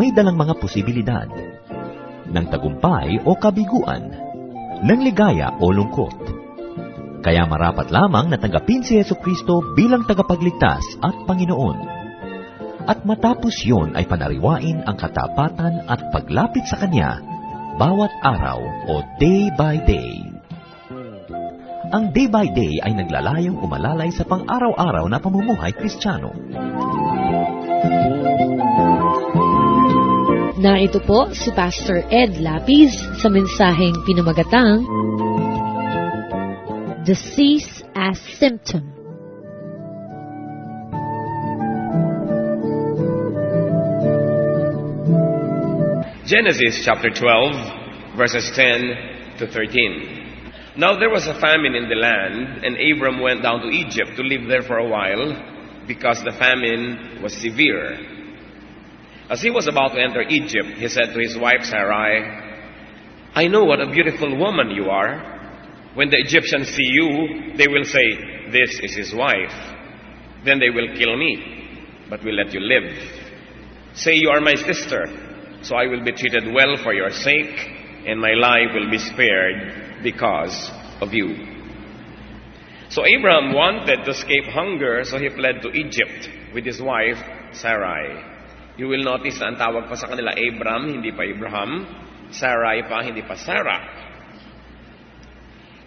may dalang mga posibilidad ng tagumpay o kabiguan, ng ligaya o lungkot. Kaya marapat lamang na tanggapin si Jesucristo bilang tagapagligtas at Panginoon. At matapos yon ay panariwain ang katapatan at paglapit sa Kanya bawat araw o day by day. Ang day by day ay naglalayong umalalay sa pang-araw-araw na pamumuhay Kristiyano. Narito po si Pastor Ed Lapis sa mensaheng pinamagatang Disease as Symptom. Genesis chapter 12, verses 10 to 13. Now there was a famine in the land, and Abram went down to Egypt to live there for a while, because the famine was severe. As he was about to enter Egypt, he said to his wife Sarai, I know what a beautiful woman you are. When the Egyptians see you, they will say, this is his wife. Then they will kill me, but will let you live. Say you are my sister, so I will be treated well for your sake, and my life will be spared because of you. So Abram wanted to escape hunger, so he fled to Egypt with his wife Sarai. You will notice na ang tawag pa sa kanila Abram, hindi pa Abraham. Sarai pa, hindi pa Sarah.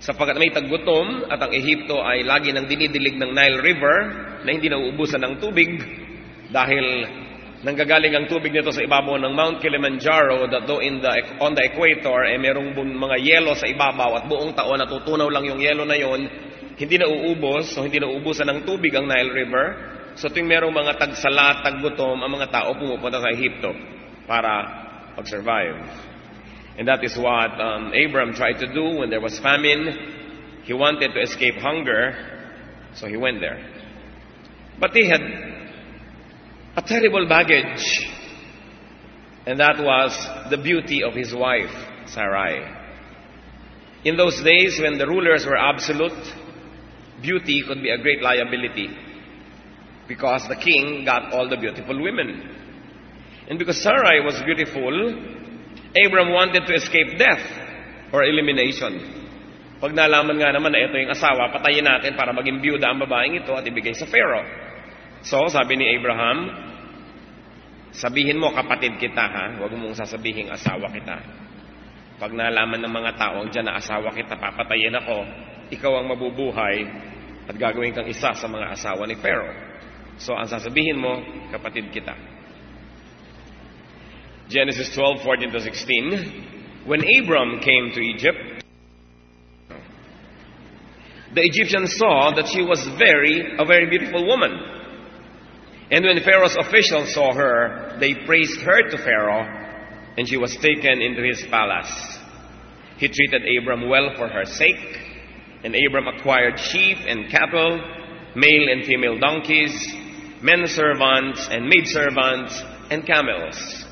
Sapagkat may taggutom at ang Ehipto ay lagi nang dinidilig ng Nile River na hindi nauubusan ng tubig dahil nanggagaling ang tubig nito sa ibabaw ng Mount Kilimanjaro, that though on the equator merong mga yelo sa ibabaw at buong taon natutunaw lang yung yelo na yon, hindi nauubos, so hindi nauubusan ng tubig ang Nile River. So tuwing merong mga tagsala, taggutom, ang mga tao pumupunta sa Ehipto para mag-survive. And that is what Abram tried to do when there was famine. He wanted to escape hunger, so he went there. But he had a terrible baggage, and that was the beauty of his wife, Sarai. In those days when the rulers were absolute, beauty could be a great liability because the king got all the beautiful women. And because Sarai was beautiful, Abram wanted to escape death or elimination. Pag nalaman nga naman na ito yung asawa, patayin natin para maging byuda ang babaeng ito at ibigay sa Pharaoh. So, sabi ni Abraham, sabihin mo kapatid kita ha, huwag mong sasabihin asawa kita. Pag nalaman ng mga tao dyan na asawa kita, papatayin ako, ikaw ang mabubuhay at gagawin kang isa sa mga asawa ni Pharaoh. So, ang sasabihin mo, kapatid kita. Genesis 12:14 to 16. When Abram came to Egypt, the Egyptians saw that she was a very beautiful woman. And when Pharaoh's officials saw her, they praised her to Pharaoh, and she was taken into his palace. He treated Abram well for her sake, and Abram acquired sheep and cattle, male and female donkeys, men servants and maidservants, and camels.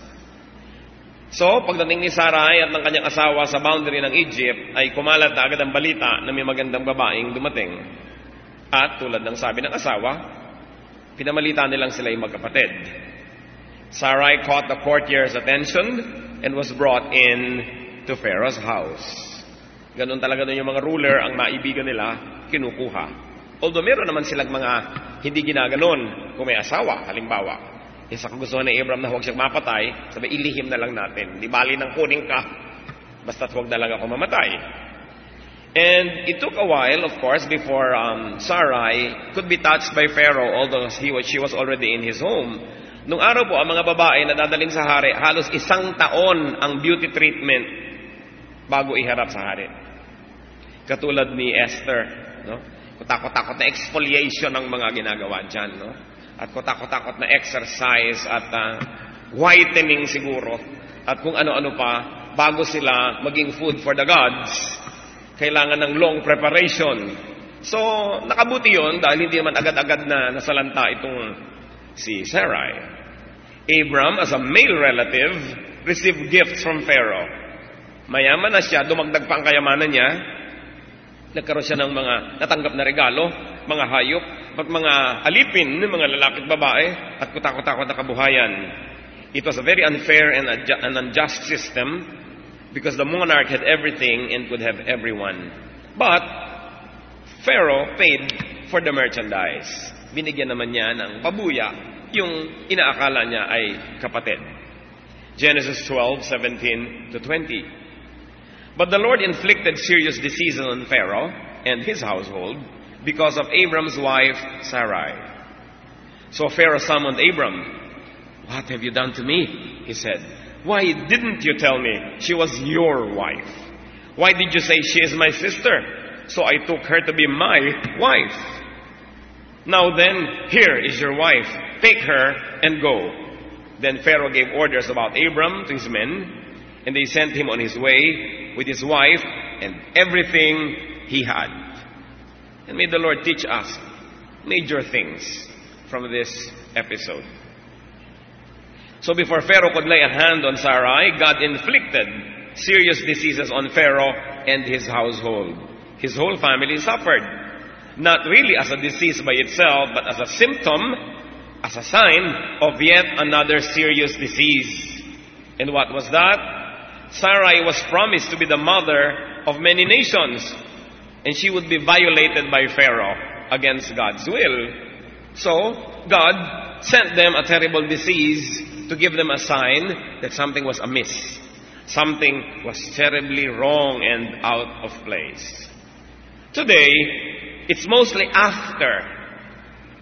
So, pagdating ni Sarai at ng kanyang asawa sa boundary ng Egypt, ay kumalat na agad ang balita na may magandang babaeng dumating. At tulad ng sabi ng asawa, pinamalita nilang sila'y magkapatid. Sarai caught the courtier's attention and was brought in to Pharaoh's house. Ganun talaga nun yung mga ruler, ang maibigan nila, kinukuha. Although meron naman silang mga hindi ginaganon kung may asawa, halimbawa. Sa kagustuhan ni Abram na huwag siyang mapatay, sabi, ilihim na lang natin. Di bali nang kunin ka, basta't huwag na lang ako mamatay. And it took a while, of course, before Sarai could be touched by Pharaoh, although she was already in his home. Nung araw po, ang mga babae na dadaling sa hari, halos 1 taon ang beauty treatment bago iharap sa hari. Katulad ni Esther, no? Kutakot-takot na exfoliation ang mga ginagawa dyan, no? At kutakot-takot na exercise at whitening siguro. At kung ano-ano pa, bago sila maging food for the gods, kailangan ng long preparation. So, nakabuti yon dahil hindi naman agad-agad na nasalanta itong si Sarai. Abram, as a male relative, received gifts from Pharaoh. Mayaman na siya, dumagdag pa ang kayamanan niya. Nagkaroon siya ng mga natanggap na regalo, mga hayop, at mga alipin ng mga lalaki at babae, at kutakot-takot na kabuhayan. It was a very unfair and unjust system because the monarch had everything and could have everyone. But Pharaoh paid for the merchandise. Binigyan naman niya ng pabuya yung inaakala niya ay kapatid. Genesis 12:17 to 20. But the Lord inflicted serious diseases on Pharaoh and his household because of Abram's wife Sarai. So Pharaoh summoned Abram. "What have you done to me?" he said. "Why didn't you tell me she was your wife? Why did you say she is my sister? So I took her to be my wife. Now then, here is your wife. Take her and go." Then Pharaoh gave orders about Abram to his men, and they sent him on his way with his wife and everything he had. And may the Lord teach us major things from this episode. So before Pharaoh could lay a hand on Sarai, God inflicted serious diseases on Pharaoh and his household. His whole family suffered. Not really as a disease by itself, but as a symptom, as a sign of yet another serious disease. And what was that? Sarai was promised to be the mother of many nations, and she would be violated by Pharaoh against God's will. So, God sent them a terrible disease to give them a sign that something was amiss. Something was terribly wrong and out of place. Today, it's mostly after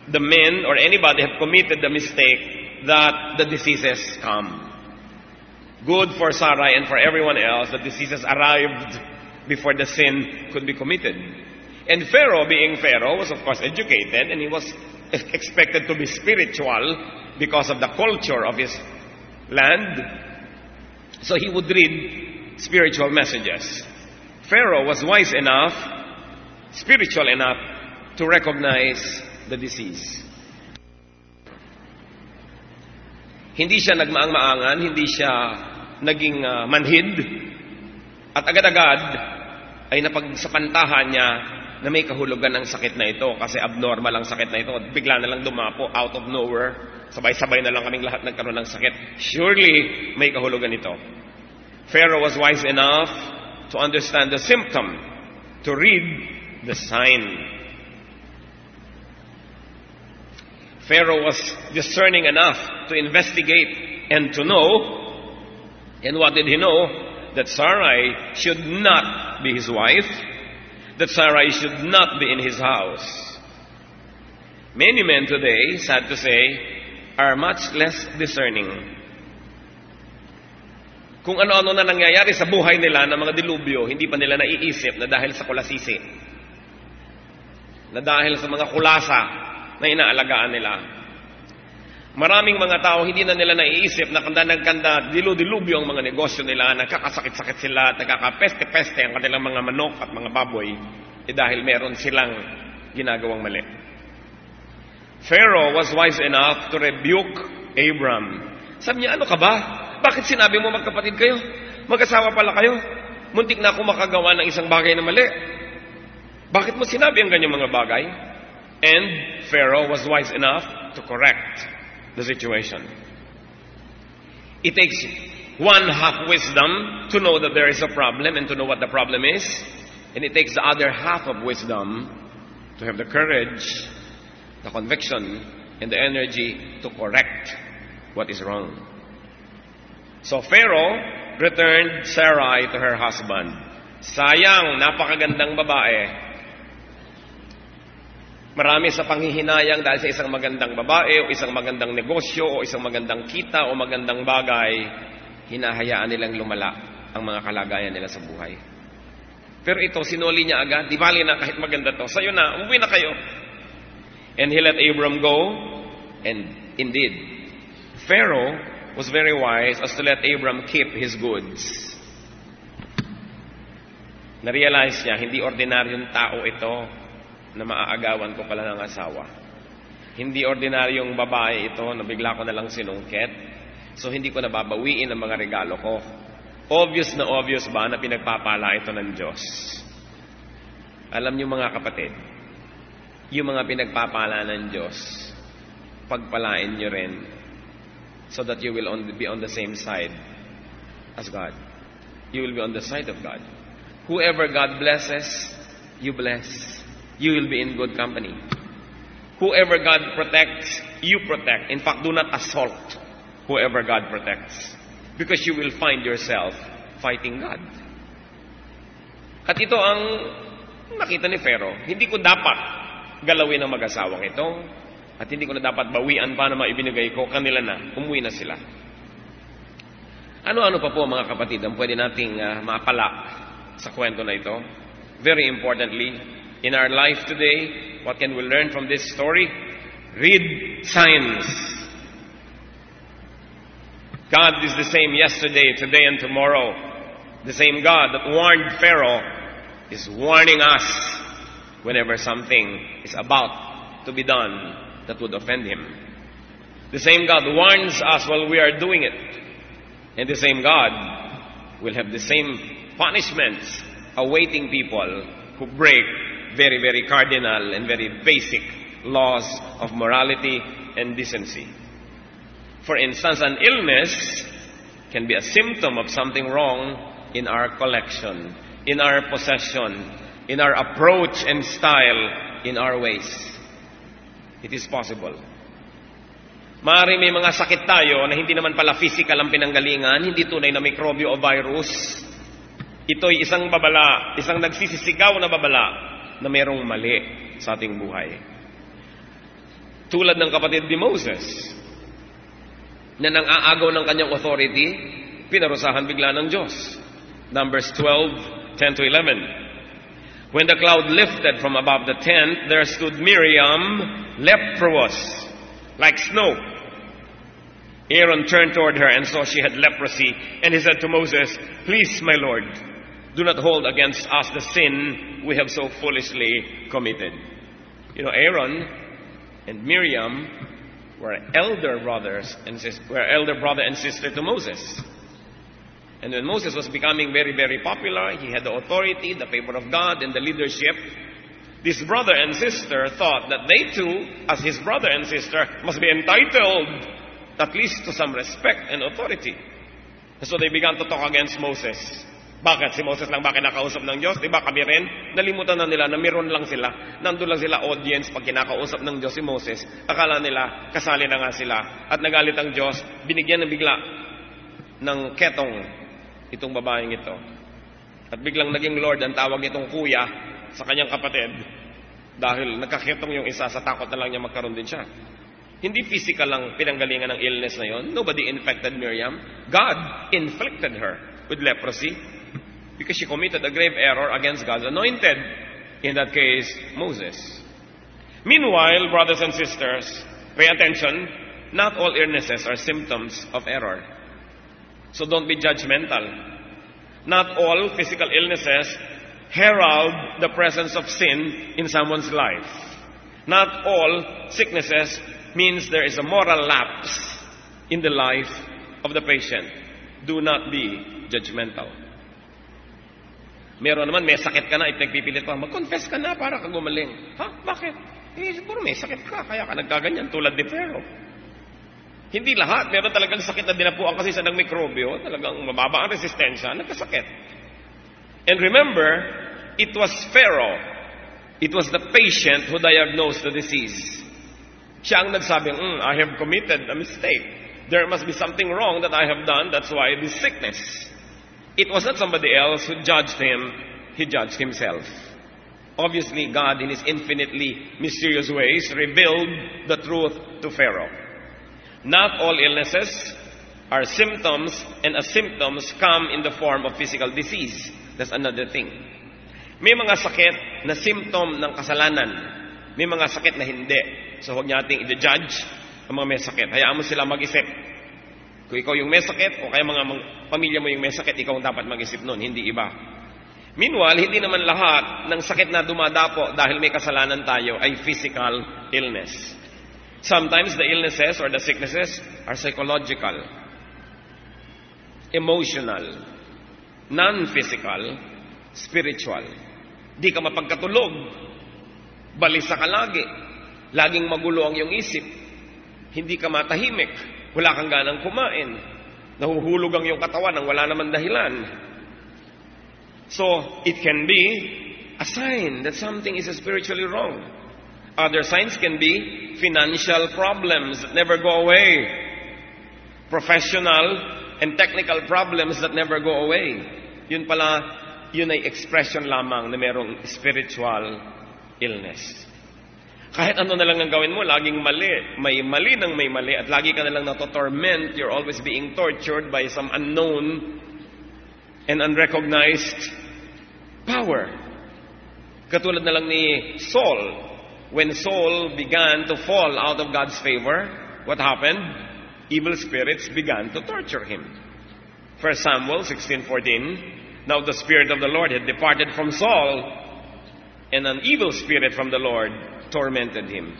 the men or anybody have committed the mistake that the diseases come. Good for Sarai and for everyone else, the diseases arrived before the sin could be committed. And Pharaoh, being Pharaoh, was of course educated, and he was expected to be spiritual because of the culture of his land. So he would read spiritual messages. Pharaoh was wise enough, spiritual enough, to recognize the disease. Hindi siya nagmaang-maangan, hindi siya naging manhid, at agad-agad ay napagsapantahan niya na may kahulugan ng sakit na ito kasi abnormal ang sakit na ito. Bigla na lang dumapo out of nowhere. Sabay-sabay na lang kaming lahat nagkaroon ng sakit. Surely may kahulugan ito. Pharaoh was wise enough to understand the symptom, to read the sign. Pharaoh was discerning enough to investigate and to know. And what did he know? That Sarai should not be his wife, that Sarai should not be in his house. Many men today, sad to say, are much less discerning. Kung ano-ano na nangyayari sa buhay nila ng mga dilubyo, hindi pa nila naiisip na dahil sa kulasisi, na dahil sa mga kulasa na inaalagaan nila. Maraming mga tao hindi na nila naiisip na kanda ng kanda, dilubyo ang mga negosyo nila, nakakasakit-sakit sila, nakakapeste-peste ang kanilang mga manok at mga baboy, dahil meron silang ginagawang mali. Pharaoh was wise enough to rebuke Abram. Sabi niya, ano ka ba? Bakit sinabi mo magkapatid kayo? Mag-asawa pala kayo? Muntik na ako makagawa ng isang bagay na mali. Bakit mo sinabi ang ganyang mga bagay? And Pharaoh was wise enough to correct the situation. It takes one half wisdom to know that there is a problem and to know what the problem is. And it takes the other half of wisdom to have the courage, the conviction, and the energy to correct what is wrong. So Pharaoh returned Sarai to her husband. Sayang, napakagandang babae. Marami sa panghihinayang dahil sa isang magandang babae o isang magandang negosyo o isang magandang kita o magandang bagay, hinahayaan nilang lumala ang mga kalagayan nila sa buhay. Pero ito, sinuli niya agad, di bali na kahit maganda to, sayo na, umuwi na kayo. And he let Abram go, and indeed, Pharaoh was very wise as to let Abram keep his goods. Na-realize niya, hindi ordinaryong tao ito na maaagawan ko pala ng asawa. Hindi ordinaryong babae ito na bigla ko na lang sinungkit. So hindi ko nababawiin ang mga regalo ko. Obvious ba na pinagpapala ito ng Diyos? Alam niyo mga kapatid, yung mga pinagpapala ng Diyos, pagpalain niyo rin. so that you will be on the same side as God. You will be on the side of God. Whoever God blesses, you bless. You will be in good company. Whoever God protects, you protect. In fact, do not assault whoever God protects, because you will find yourself fighting God. At ito ang nakita ni Pharaoh. Hindi ko dapat galawin ang mag-asawang ito, at hindi ko na dapat bawian pa na maibinigay ko. Kanila na, umuwi na sila. Ano-ano pa po mga kapatid ang pwede nating mapala sa kwento na ito? Very importantly, in our life today, what can we learn from this story? Read signs. God is the same yesterday, today, and tomorrow. The same God that warned Pharaoh is warning us whenever something is about to be done that would offend him. The same God warns us while we are doing it. And the same God will have the same punishments awaiting people who break very, very cardinal and very basic laws of morality and decency. For instance, an illness can be a symptom of something wrong in our collection, in our possession, in our approach and style, in our ways. It is possible. Maaaring may mga sakit tayo na hindi naman pala physical ang pinanggalingan, hindi tunay na mikrobyo o virus. Ito'y isang babala, isang nagsisisigaw na babala na mayroong mali sa ating buhay. Tulad ng kapatid ni Moses, na nang aagaw ng kanyang authority, pinarusahan bigla ng Diyos. Numbers 12:10-11. When the cloud lifted from above the tent, there stood Miriam, leprous, like snow. Aaron turned toward her and saw she had leprosy, and he said to Moses, "Please, my Lord, do not hold against us the sin we have so foolishly committed." You know, Aaron and Miriam were elder brother and sister to Moses. And when Moses was becoming very, very popular, he had the authority, the favor of God, and the leadership. This brother and sister thought that they too, as his brother and sister, must be entitled at least to some respect and authority. And so they began to talk against Moses. Bakit? Si Moses lang ba kinakausap ng Diyos? Diba kami rin? Nalimutan na nila na meron lang sila. Nandun lang sila audience pag kinakausap ng Diyos si Moses. Akala nila, kasali na nga sila. At nagalit ang Diyos, binigyan ng bigla ng ketong itong babaeng ito. At biglang naging Lord ang tawag nitong kuya sa kanyang kapatid. Dahil nagkaketong yung isa, sa takot na lang niya magkaroon din siya. Hindi physical lang pinanggalingan ng illness na yon. Nobody infected Miriam. God inflicted her with leprosy because she committed a grave error against God's anointed. In that case, Moses. Meanwhile, brothers and sisters, pay attention. Not all illnesses are symptoms of error. So don't be judgmental. Not all physical illnesses herald the presence of sin in someone's life. Not all sicknesses means there is a moral lapse in the life of the patient. Do not be judgmental. Meron naman, may sakit ka na, ipagpipilit pa, mag-confess ka na para ka gumaling. Ha? Bakit? Siguro may sakit ka, kaya ka nagkaganyan, tulad ni Pharaoh. Hindi lahat. Meron talagang sakit na dinapuan kasi sa ng mikrobyo, talagang mababa ang resistensya, nagkasakit. And remember, it was Pharaoh. It was the patient who diagnosed the disease. Siya ang nagsabing, I have committed a mistake. There must be something wrong that I have done. That's why this sickness. It was not somebody else who judged him. He judged himself. Obviously, God, in His infinitely mysterious ways, revealed the truth to Pharaoh. Not all illnesses are symptoms, and as symptoms come in the form of physical disease. That's another thing. May mga sakit na symptom ng kasalanan. May mga sakit na hindi. So huwag nating i-judge ang mga may sakit. Hayaan mo sila mag-isip. Kung ikaw yung may sakit, o kaya mga pamilya mo yung may sakit, ikaw dapat mag-isip nun, hindi iba. Meanwhile, hindi naman lahat ng sakit na dumadapo dahil may kasalanan tayo ay physical illness. Sometimes the illnesses or the sicknesses are psychological, emotional, non-physical, spiritual. Di ka mapagkatulog. Balisa ka lagi. Laging magulo ang iyong isip. Hindi ka matahimik. Wala kang ganang kumain. Nahuhulog ang iyong katawan nang wala naman dahilan. So, it can be a sign that something is spiritually wrong. Other signs can be financial problems that never go away. Professional and technical problems that never go away. Yun ay expression lamang na merong spiritual illness. Kahit ano na lang ang gawin mo, laging mali. May mali nang may mali at lagi ka na lang nato-torment. You're always being tortured by some unknown and unrecognized power. Katulad na lang ni Saul. When Saul began to fall out of God's favor, what happened? Evil spirits began to torture him. 1 Samuel 16:14. Now the Spirit of the Lord had departed from Saul, and an evil spirit from the Lord tormented him.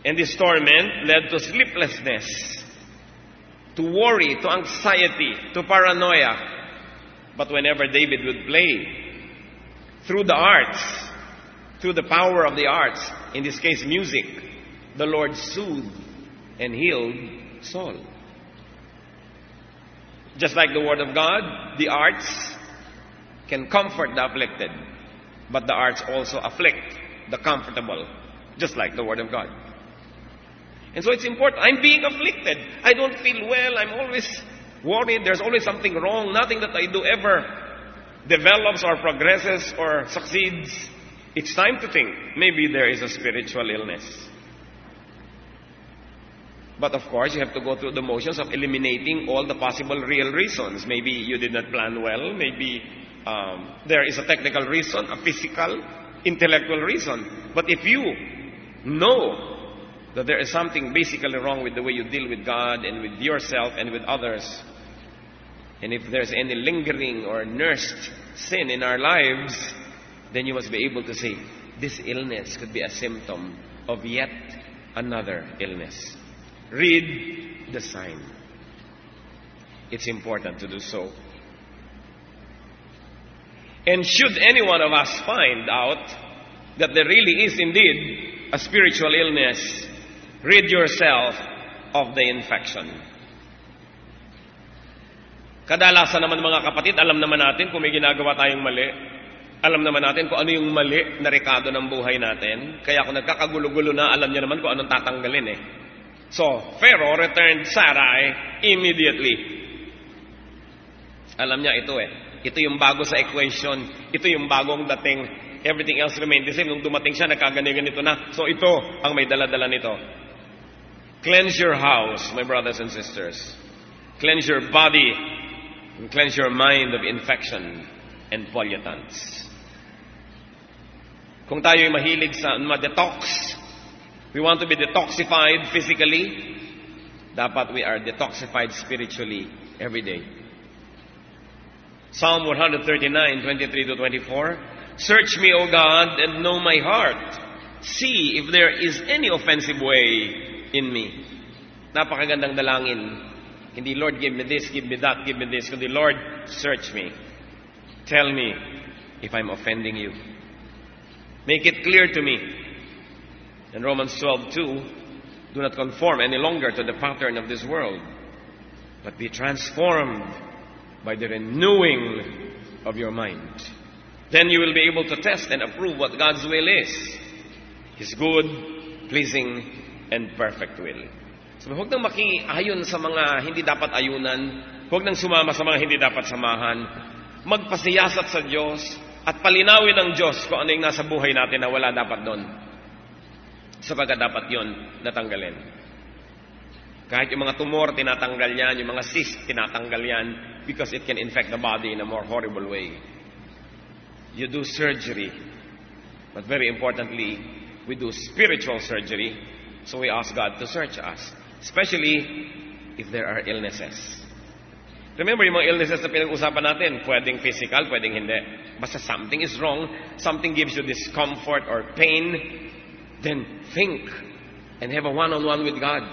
And this torment led to sleeplessness, to worry, to anxiety, to paranoia. But whenever David would play, through the arts, through the power of the arts, in this case music, the Lord soothed and healed Saul. Just like the Word of God, the arts can comfort the afflicted, but the arts also afflict the comfortable, just like the Word of God. And so it's important. I'm being afflicted. I don't feel well. I'm always worried. There's always something wrong. Nothing that I do ever develops or progresses or succeeds. It's time to think, maybe there is a spiritual illness. But of course, you have to go through the motions of eliminating all the possible real reasons. Maybe you did not plan well. Maybe there is a technical reason, a physical, intellectual reason. But if you know that there is something basically wrong with the way you deal with God and with yourself and with others, and if there's any lingering or nursed sin in our lives, then you must be able to say, this illness could be a symptom of yet another illness. Read the sign. It's important to do so. And should any one of us find out that there really is indeed a spiritual illness, rid yourself of the infection. Kadalasan naman mga kapatid, alam naman natin kung may ginagawa tayong mali. Alam naman natin kung ano yung mali na rekado ng buhay natin. Kaya kung nagkakagulo-gulo na, alam niya naman kung anong tatanggalin eh. So, Pharaoh returned Sarai immediately. Alam niya ito eh. Ito yung bago sa equation. Ito yung bagong dating. Everything else remained the same. Nung dumating siya, nagkaganito na. So, ito ang may dala-dala nito. Cleanse your house, my brothers and sisters. Cleanse your body. And cleanse your mind of infection and pollutants. Kung tayo'y mahilig sa ma-detox, we want to be detoxified physically, dapat we are detoxified spiritually every day. Psalm 139:23-24. Search me, O God, and know my heart. See if there is any offensive way in me. Napakagandang dalangin. Hindi, Lord, give me this, give me that, give me this. Kundi, Lord, search me. Tell me if I'm offending you. Make it clear to me. In Romans 12:2, do not conform any longer to the pattern of this world, but be transformed by the renewing of your mind. Then you will be able to test and approve what God's will is. His good, pleasing, and perfect will. So huwag nang makiayon sa mga hindi dapat ayunan. Huwag nang sumama sa mga hindi dapat samahan. Magpasiyasat sa Diyos at palinawin ng Diyos kung ano yung nasa buhay natin na wala dapat doon. Sapagkat dapat yon natanggalin. Kahit yung mga tumor, tinatanggal yan. Yung mga cyst, tinatanggal yan. Because it can infect the body in a more horrible way. You do surgery. But very importantly, we do spiritual surgery. So we ask God to search us. Especially if there are illnesses. Remember yung mga illnesses na pinag-usapan natin, pwedeng physical, pwedeng hindi. Basta something is wrong, something gives you discomfort or pain, then think and have a one-on-one with God.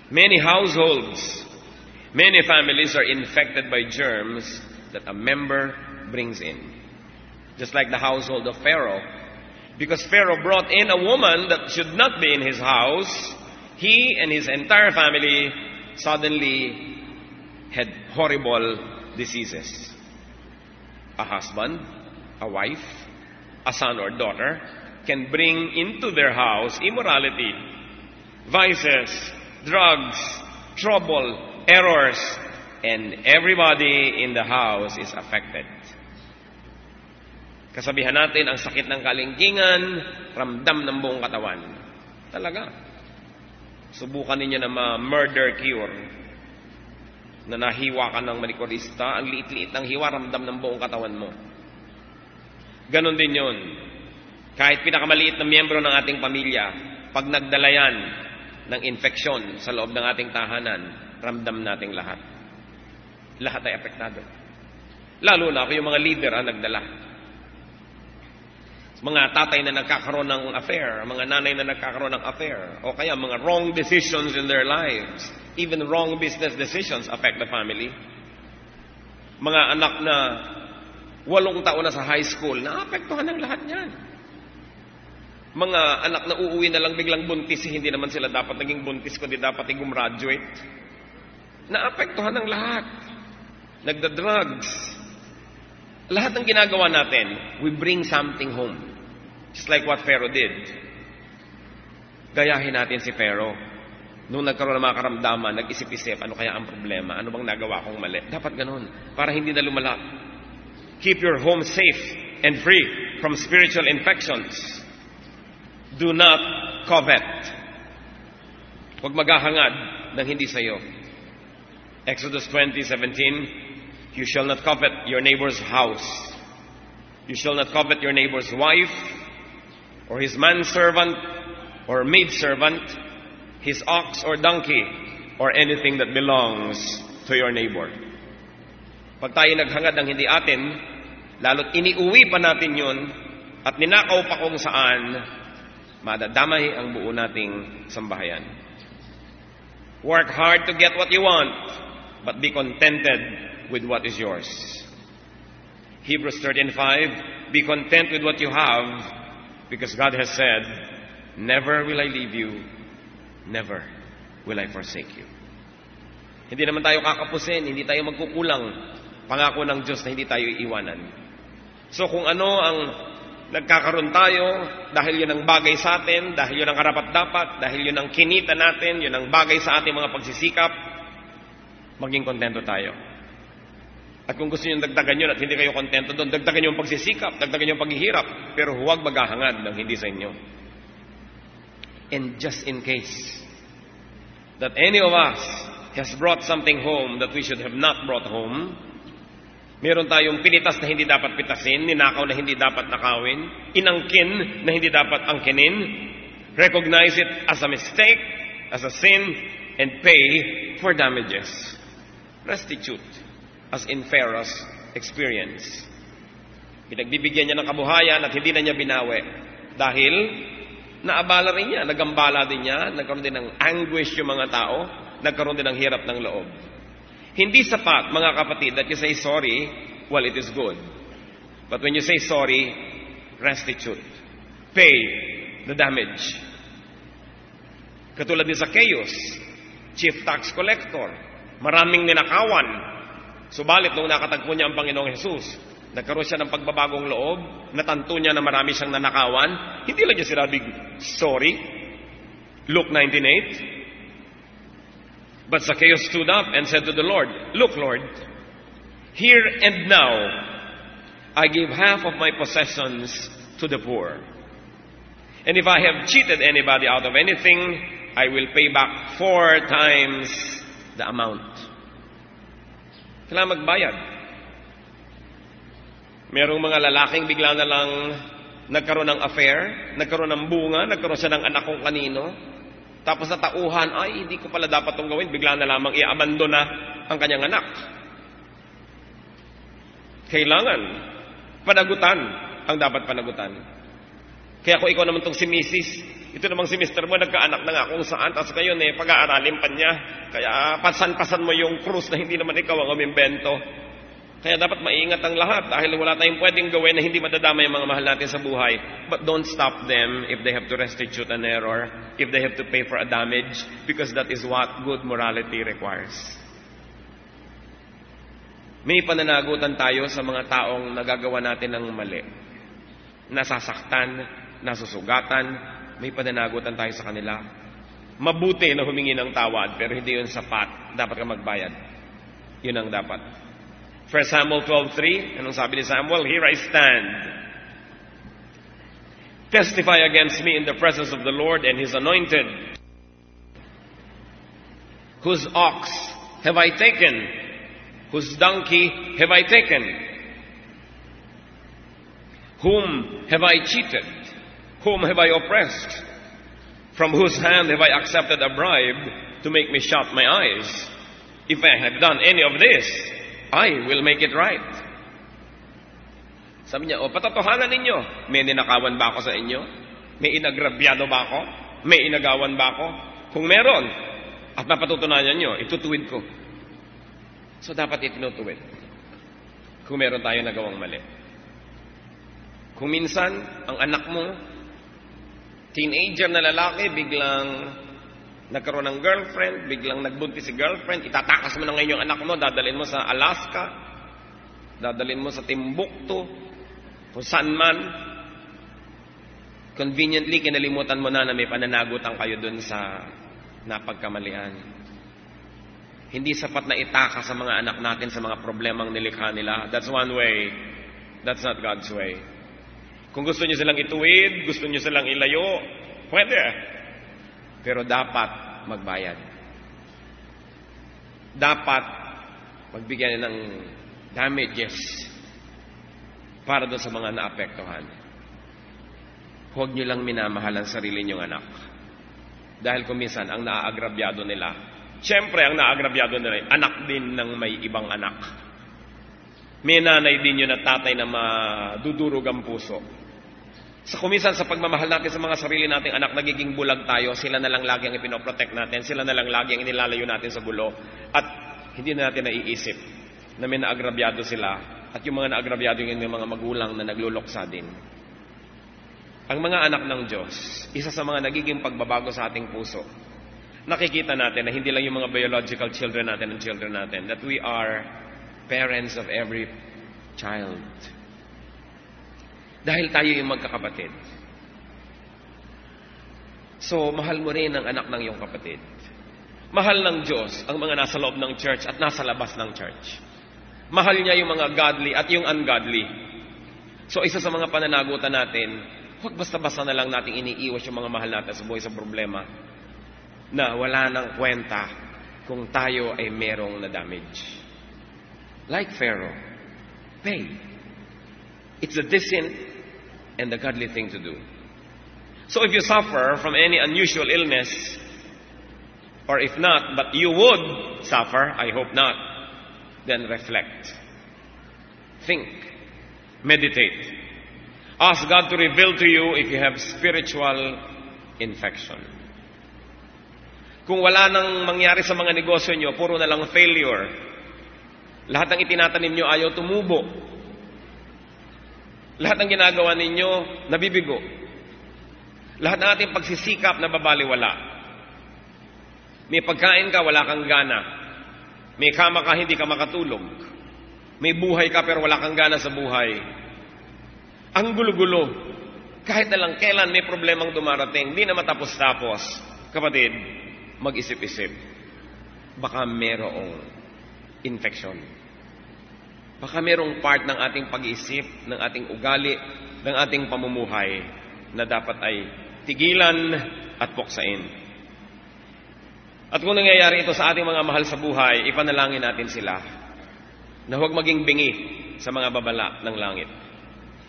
Many households, many families are infected by germs that a member brings in. Just like the household of Pharaoh. Because Pharaoh brought in a woman that should not be in his house, he and his entire family suddenly had horrible diseases. A husband, a wife, a son or daughter can bring into their house immorality, vices, drugs, trouble, errors, and everybody in the house is affected. Kasabihan natin, ang sakit ng kalingkingan, ramdam ng buong katawan. Talaga. Subukan ninyo na ma-murder cure. Na nahiwa ka ng manikurista, ang liit-liit ng hiwa, ramdam ng buong katawan mo. Ganon din yun. Kahit pinakamaliit na miyembro ng ating pamilya, pag nagdala yan ng infeksyon sa loob ng ating tahanan, ramdam nating lahat. Lahat ay apektado. Lalo na kung yung mga leader ang nagdala. Mga tatay na nagkakaroon ng affair, mga nanay na nagkakaroon ng affair, o kaya mga wrong decisions in their lives, even wrong business decisions affect the family. Mga anak na 8 taon na sa high school, naapektuhan ng lahat yan. Mga anak na uuwi na lang biglang buntis, hindi naman sila dapat naging buntis, kundi dapat gumraduate. Naapektuhan ng lahat. Nagda-drugs. Lahat ng ginagawa natin, we bring something home. Just like what Pharaoh did. Gayahin natin si Pharaoh. Nung nagkaroon ng mga karamdaman, nag-isip-isip, ano kaya ang problema? Ano bang nagawa kong mali? Dapat ganun, para hindi na lumala. Keep your home safe and free from spiritual infections. Do not covet. Huwag maghahangad ng hindi sa'yo. Exodus 20:17, you shall not covet your neighbor's house. You shall not covet your neighbor's wife, or his manservant, or maidservant, his ox or donkey, or anything that belongs to your neighbor. Pag tayo naghangad ng hindi atin, lalo't iniuwi pa natin yun, at ninakaw pa kung saan, madadamay ang buo nating sambahayan. Work hard to get what you want, but be contented with what is yours. Hebrews 13:5, be content with what you have, because God has said, never will I leave you, never will I forsake you. Hindi naman tayo kakapusin, hindi tayo magkukulang. Pangako ng Diyos na hindi tayo iiwanan. So kung ano ang nagkakaroon tayo, dahil yun ang bagay sa atin, dahil yun ang karapat-dapat, dahil yun ang kinita natin, yun ang bagay sa ating mga pagsisikap, maging kontento tayo. At kung gusto nyo dagdagan yun at hindi kayo kontento doon, dagdagan nyo ang pagsisikap, dagdagan nyo ang paghihirap, pero huwag maghahangad ng hindi sa inyo. And just in case that any of us has brought something home that we should have not brought home, meron tayong pinitas na hindi dapat pitasin, ninakaw na hindi dapat nakawin, inangkin na hindi dapat angkinin, recognize it as a mistake, as a sin, and pay for damages. Restitute, as in Pharaoh's experience. Pinagbibigyan niya ng kabuhayan at hindi na niya binawi. Dahil naabala rin niya, nagambala din niya, nagkaroon din ng anguish yung mga tao, nagkaroon din ng hirap ng loob. Hindi sapat, mga kapatid, that you say sorry, well, it is good. But when you say sorry, restitute. Pay the damage. Katulad ni Zacchaeus, chief tax collector, maraming ninakawan. Subalit nung nakatagpo niya ang Panginoong Jesus, nagkaroon siya ng pagbabagong loob, natanto niya na marami siyang nanakawan, hindi lang niya sinabing, sorry. Luke 19:8. But Zacchaeus stood up and said to the Lord, look, Lord, here and now I give half of my possessions to the poor. And if I have cheated anybody out of anything, I will pay back 4 times the amount. Kailangan magbayad. Merong mga lalaking bigla na lang nagkaroon ng affair, nagkaroon ng bunga, nagkaroon siya ng anak kung kanino, tapos sa tauhan, ay, hindi ko pala dapat itong gawin, bigla na lamang i-abandon na ang kanyang anak. Kailangan panagutan ang dapat panagutan. Kaya kung ikaw naman itong si Mrs., ito namang si Mr. mo, nagkaanak na nga kung saan, tapos ngayon pag-aaralin pa niya, kaya pasan-pasan mo yung krus na hindi naman ikaw ang umimbento. Kaya dapat maingat ang lahat dahil wala tayong pwedeng gawin na hindi madadama yung mga mahal natin sa buhay. But don't stop them if they have to restitute an error, if they have to pay for a damage, because that is what good morality requires. May pananagutan tayo sa mga taong nagagawa natin ng mali. Nasasaktan, nasusugatan, may pananagutan tayo sa kanila. Mabuti na humingi ng tawad, pero hindi yun sapat. Dapat ka magbayad. Yun ang dapat. 1 Samuel 12:3, anong sabi ni Samuel? Here I stand. Testify against me in the presence of the Lord and His anointed. Whose ox have I taken? Whose donkey have I taken? Whom have I cheated? Whom have I oppressed? From whose hand have I accepted a bribe to make me shut my eyes? If I have done any of this, I will make it right. Sabi niya, patatohanan ninyo. May ninakawan ba ako sa inyo? May inagrabyado ba ako? May inagawan ba ako? Kung meron, at mapatutunayan nyo, itutuwid ko. So dapat itinutuwid. Kung meron tayo nagawang mali. Kung minsan, ang anak mo, teenager na lalaki, biglang nagkaroon ng girlfriend, biglang nagbuntis si girlfriend, itatakas mo na ngayon yung anak mo, dadalhin mo sa Alaska, dadalhin mo sa Timbuktu, kung saan man. Conveniently, kinalimutan mo na may pananagutan kayo dun sa napagkamalian. Hindi sapat na itaka sa mga anak natin sa mga problemang nilikha nila. That's one way. That's not God's way. Kung gusto nyo silang ituwid, gusto nyo silang ilayo, pwede. Pero dapat magbayad. Dapat magbigyan ng damages para doon sa mga naapektuhan. Huwag nyo lang minamahal ang sarili nyong anak. Dahil kung minsan, ang naaagrabyado nila, siyempre, ang naaagrabyado nila, anak din ng may ibang anak. May nanay din yun at tatay na madudurog ang puso. Sa kumisan sa pagmamahal natin sa mga sarili nating anak, nagiging bulag tayo, sila na lang lagi ang ipinoprotect natin, sila na lang lagi ang inilalayo natin sa gulo, at hindi na natin naiisip na may naagrabyado sila, at yung mga naagrabyado yung mga magulang na nagluloksa din. Ang mga anak ng Diyos, isa sa mga nagiging pagbabago sa ating puso, nakikita natin na hindi lang yung mga biological children natin and children natin, that we are parents of every child. Dahil tayo yung magkakapatid. So, mahal mo rin ang anak ng iyong kapatid. Mahal ng Diyos ang mga nasa loob ng church at nasa labas ng church. Mahal niya yung mga godly at yung ungodly. So, isa sa mga pananagutan natin, huwag basta-basta na lang nating iniiwas yung mga mahal natin sa buhay sa problema na wala nang kwenta kung tayo ay merong na-damage. Like Pharaoh, pay. It's a decent and the godly thing to do. So if you suffer from any unusual illness, or if not, but you would suffer, I hope not, then reflect. Think. Meditate. Ask God to reveal to you if you have spiritual infection. Kung wala nang mangyari sa mga negosyo nyo, puro na lang failure. Lahat ng itinatanim nyo ayaw tumubo. Lahat ng ginagawa ninyo, nabibigo. Lahat ng ating pagsisikap, nababaliwala. May pagkain ka, wala kang gana. May kama ka, hindi ka makatulog. May buhay ka, pero wala kang gana sa buhay. Ang gulo-gulo. Kahit na lang kailan may problemang dumarating, hindi na matapos-tapos. Kapatid, mag-isip-isip. Baka merong infection. Baka merong part ng ating pag-iisip, ng ating ugali, ng ating pamumuhay na dapat ay tigilan at puksain. At kung nangyayari ito sa ating mga mahal sa buhay, ipanalangin natin sila na huwag maging bingi sa mga babala ng langit.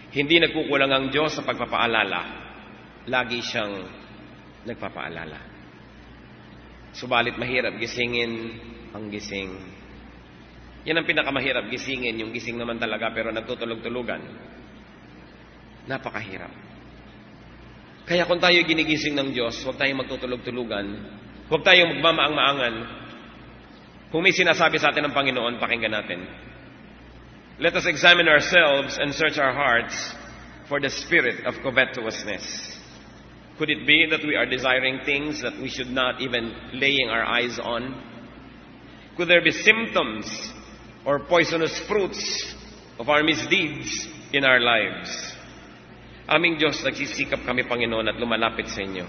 Hindi nagkukulang ang Diyos sa pagpapaalala. Lagi siyang nagpapaalala. Subalit mahirap gisingin ang gising. Yan ang pinakamahirap, gisingin. Yung gising naman talaga pero nagtutulog-tulugan. Napakahirap. Kaya kung tayo ginigising ng Diyos, huwag tayong magtutulog-tulugan. Huwag tayong magmamaang-maangan. Kung may sinasabi sa atin ng Panginoon, pakinggan natin. Let us examine ourselves and search our hearts for the spirit of covetousness. Could it be that we are desiring things that we should not even laying our eyes on? Could there be symptoms or poisonous fruits of our misdeeds in our lives? Aming Diyos, nagsisikap kami, Panginoon, at lumalapit sa inyo.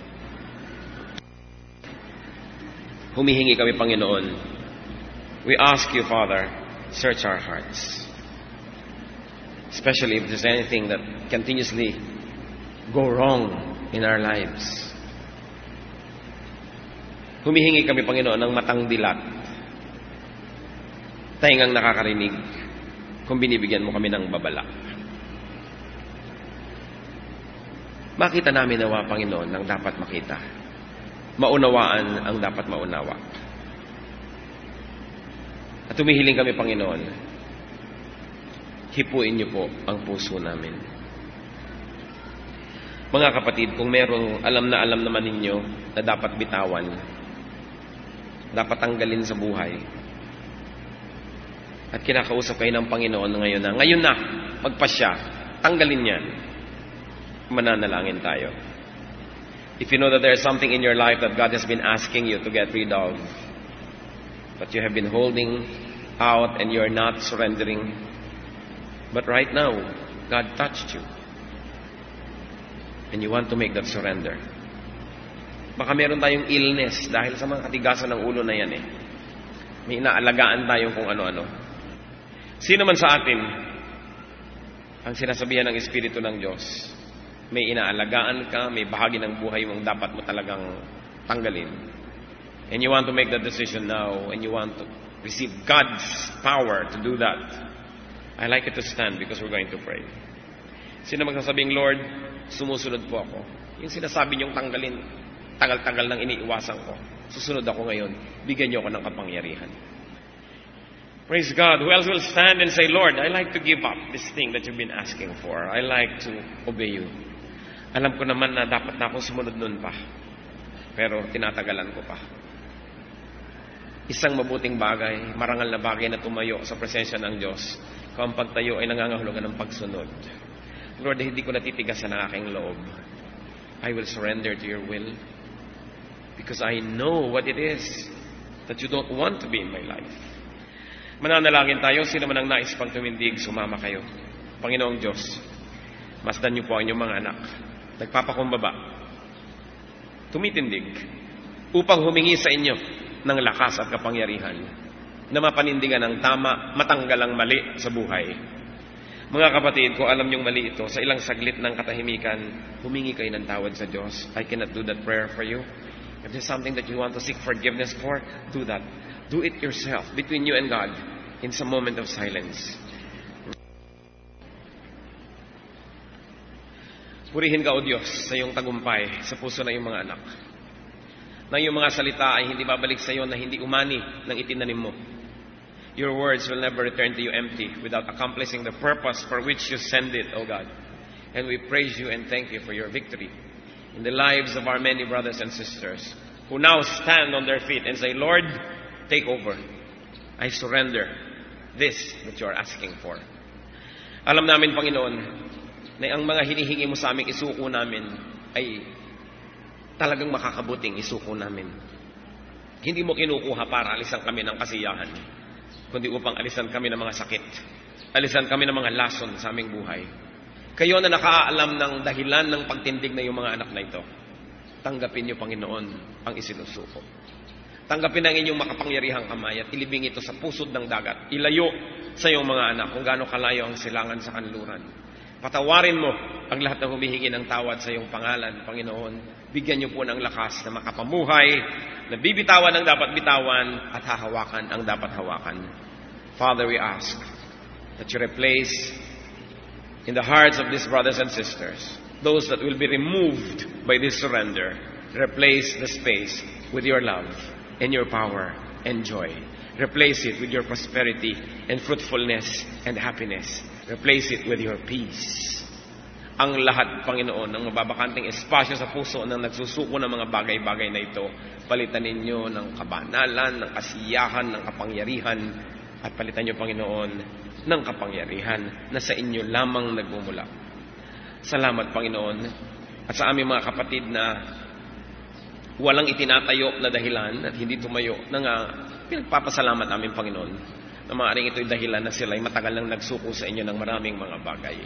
Humihingi kami, Panginoon. We ask you, Father, search our hearts. Especially if there's anything that continuously go wrong in our lives. Humihingi kami, Panginoon, ng matang dilat, taingang nakakarinig, kung binibigyan mo kami ng babala. Makita namin nawa, Panginoon, ang dapat makita. Maunawaan ang dapat maunawa. At humihiling kami, Panginoon, hipuin niyo po ang puso namin. Mga kapatid, kung merong alam naman ninyo na dapat bitawan, dapat tanggalin sa buhay, at kinakausap kayo ng Panginoon ngayon na, magpasya, tanggalin yan, mananalangin tayo. If you know that there's something in your life that God has been asking you to get rid of, but you have been holding out and you're not surrendering, but right now, God touched you, and you want to make that surrender. Baka meron tayong illness dahil sa mga katigasan ng ulo na yan eh. May inaalagaan tayong kung ano-ano. Sino man sa atin ang sinasabihan ng Espiritu ng Diyos, may inaalagaan ka, may bahagi ng buhay mong dapat mo talagang tanggalin. And you want to make that decision now, and you want to receive God's power to do that. I'd like you to stand because we're going to pray. Sino magsasabing, Lord, sumusunod po ako. Yung sinasabi niyong tanggalin, tagal-tagal nang iniiwasan ko. Susunod ako ngayon. Bigyan niyo ako ng kapangyarihan. Praise God. Who else will stand and say, Lord, I like to give up this thing that you've been asking for. I like to obey you. Alam ko naman na dapat na akong sumunod nun pa. Pero tinatagalan ko pa. Isang mabuting bagay, marangal na bagay na tumayo sa presensya ng Diyos. Kung ang pagtayo ay nangangahulugan ng pagsunod. Lord, hindi ko natitigasan ang aking loob. I will surrender to your will. Because I know what it is that you don't want to be in my life. Mananalangin tayo, sino man ang nais pang tumindig, sumama kayo. Panginoong Diyos, masdan niyo po ang inyong mga anak. Nagpapakumbaba, tumitindig, upang humingi sa inyo ng lakas at kapangyarihan na mapanindigan ang tama, matanggal ang mali sa buhay. Mga kapatid, kung alam niyong mali ito, sa ilang saglit ng katahimikan, humingi kayo ng tawad sa Diyos. I cannot do that prayer for you. If there's something that you want to seek forgiveness for, do that. Do it yourself, between you and God, in some moment of silence. Purihin ka, O Diyos, sa iyong tagumpay, sa puso ng iyong mga anak. Na iyong mga salita ay hindi babalik sa iyo na hindi umani ng itinanim mo. Your words will never return to you empty without accomplishing the purpose for which you send it, O God. And we praise you and thank you for your victory in the lives of our many brothers and sisters who now stand on their feet and say, Lord, take over. I surrender this that you are asking for. Alam namin, Panginoon, na ang mga hinihingi mo sa aming isuko namin ay talagang makakabuting isuko namin. Hindi mo kinukuha para alisan kami ng kasiyahan, kundi upang alisan kami ng mga sakit, alisan kami ng mga lason sa aming buhay. Kayo na nakaalam ng dahilan ng pagtindig na yung mga anak na ito, tanggapin niyo, Panginoon, ang isinusuko. Tanggapin ang inyong makapangyarihang kamay at ilibing ito sa pusod ng dagat. Ilayo sa iyong mga anak kung gaano kalayo ang silangan sa kanluran. Patawarin mo ang lahat ng humihingi ng tawad sa iyong pangalan, Panginoon. Bigyan niyo po ng lakas na makapamuhay, na bibitawan ang dapat bitawan at hahawakan ang dapat hawakan. Father, we ask that you replace in the hearts of these brothers and sisters, those that will be removed by this surrender, replace the space with your love and your power and joy. Replace it with your prosperity and fruitfulness and happiness. Replace it with your peace. Ang lahat, Panginoon, ng mababakanting espasyo sa puso ng nagsusuko ng mga bagay-bagay na ito, palitan ninyo ng kabanalan, ng kasiyahan, ng kapangyarihan, At palitan niyo, Panginoon, ng kapangyarihan na sa inyo lamang nagmumula. Salamat, Panginoon, at sa aming mga kapatid na walang itinatayo na dahilan at hindi tumayo na pinagpapasalamat namin, Panginoon, na maaaring ito'y dahilan na sila ay matagal nang nagsuko sa inyo ng maraming mga bagay.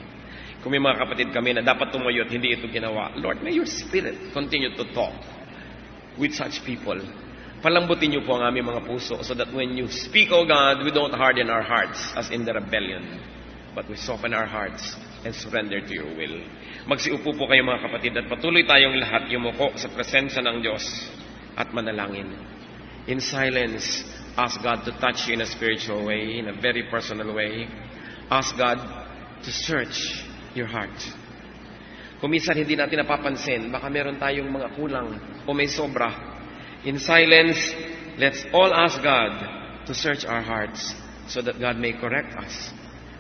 Kung may mga kapatid kami na dapat tumayo at hindi ito ginawa, Lord, may your Spirit continue to talk with such people. Palambutin niyo po ang aming mga puso so that when you speak, O God, we don't harden our hearts as in the rebellion, but we soften our hearts and surrender to your will. Magsiupo po kayo, mga kapatid, at patuloy tayong lahat yumuko sa presensya ng Diyos at manalangin. In silence, ask God to touch you in a spiritual way, in a very personal way. Ask God to search your heart. Kung minsan hindi natin napapansin, baka meron tayong mga kulang o may sobra. In silence, let's all ask God to search our hearts so that God may correct us.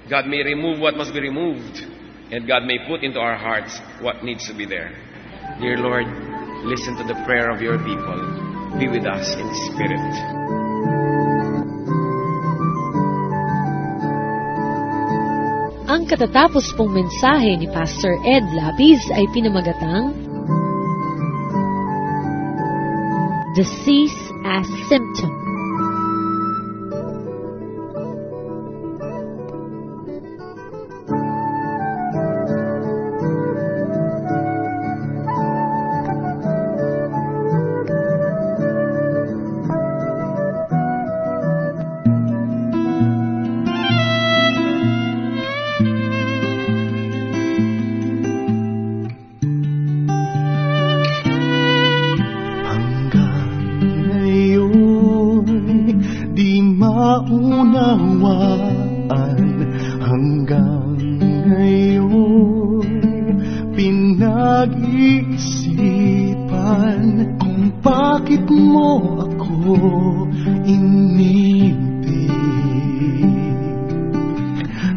God may remove what must be removed, and God may put into our hearts what needs to be there. Dear Lord, listen to the prayer of your people. Be with us in spirit. Ang katatapos pong mensahe ni Pastor Ed Lapiz ay pinamagatang Disease as Symptom. Unawaan hanggang ngayon, pinag-iisipan kung bakit mo ako inibig.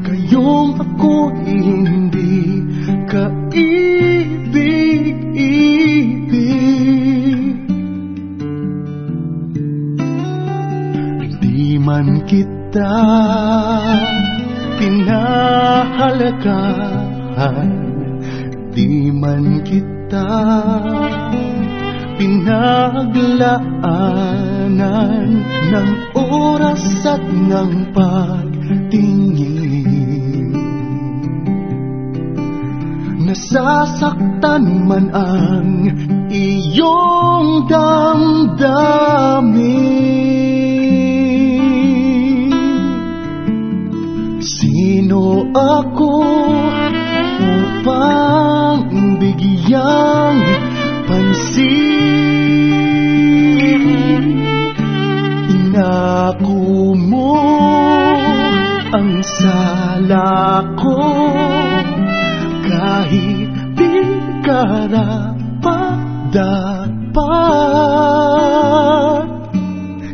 Kayong ako hindi kaibig-ibig. Di man kita pinahalagahan, di man kita pinaglaanan ng oras at ng pagtingin. Nasasaktan man ang iyong damdamin. Sino ako upang bigyang pansin? Inako mo ang sala ko kahit di karapat-dapat.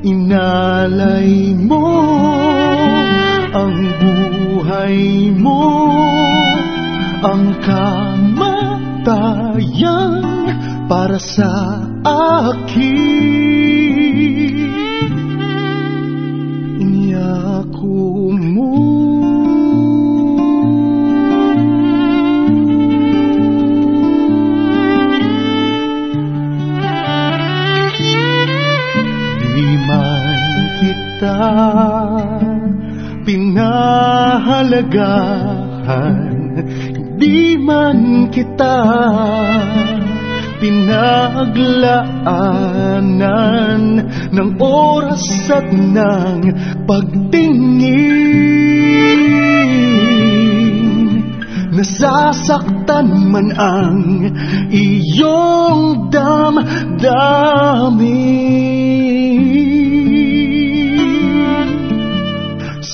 Inalay mo ang buhay mo, ang kamatayan para sa akin. Iniyako mo. Di man kita pinahalagahan, di man kita pinaglaanan ng oras at ng pagtingin. Nasasaktan man ang iyong damdamin.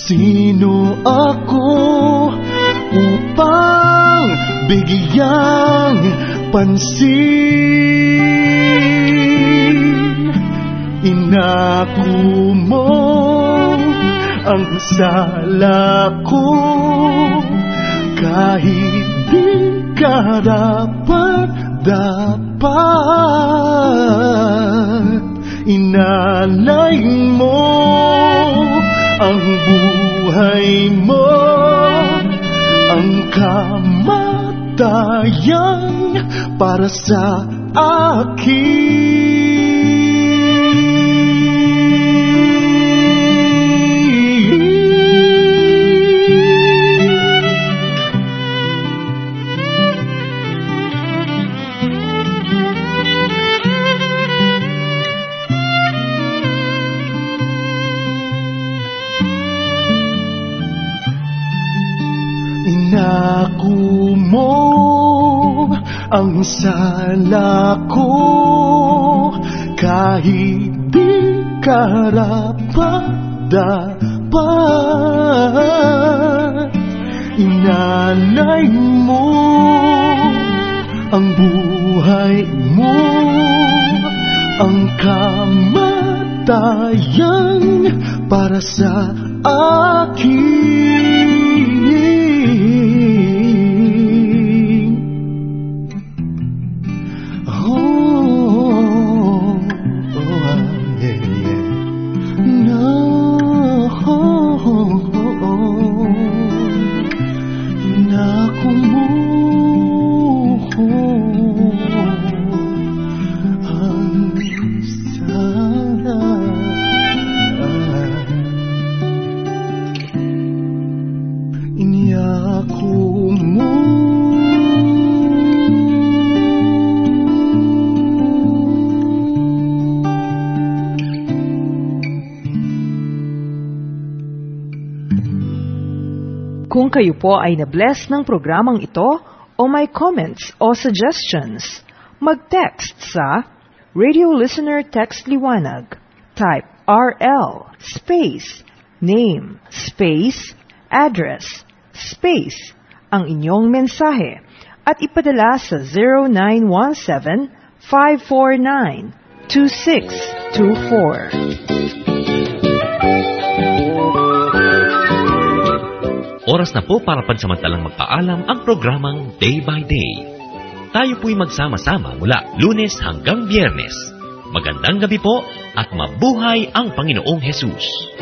Sino ako upang bigyang pansin? Inako mo ang sala ko kahit di karapat-dapat. Inalay mo ang buhay buhay mo ang kamatayan para sa Inako mo ang sala ko kahit di karapat-dapat. Inalay mo ang buhay mo, ang kamatayan para sa akin. Kung kayo po ay na-bless ng programang ito o may comments o suggestions, mag-text sa Radio Listener Text Liwanag. Type RL space name space address space ang inyong mensahe at ipadala sa 0917-549-2624. Oras na po para pansamantalang magpaalam ang programang Day by Day. Tayo po'y magsama-sama mula Lunes hanggang Biyernes. Magandang gabi po at mabuhay ang Panginoong Hesus.